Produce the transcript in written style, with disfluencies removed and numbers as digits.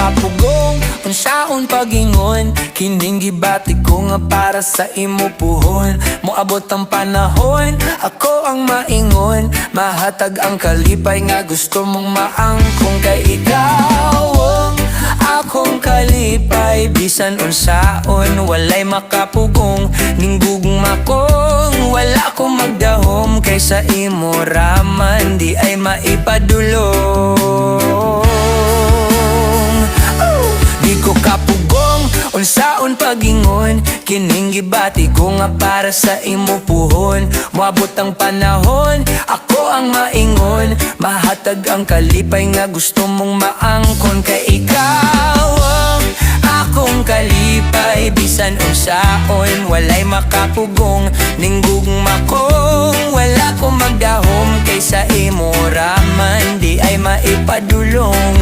kapugong unsaon pagingon, kining gibati ko nga para sa imo puhon. Moabot ang panahon, ako ang maingon, mahatag ang kalipay nga gusto mong maangkong. Kay ikaw ang akong kalipay, bisan unsaon walay makapugong. Ning gugma kong wala ko magdahom, kaysa imo raman di ay maipadulong. Di ko kapugong unsaon pagingon, kining gibati ko nga para sa imo puhon. Moabot ang panahon, ako ang maingon, mahatag ang kalipay nga gusto mong maangkon. Kay ikaw ang akong kalipay, bisan unsaon walay makapugong. Ning gugma kong wala ko magdahom, kaysa imo raman di ay maipadulong.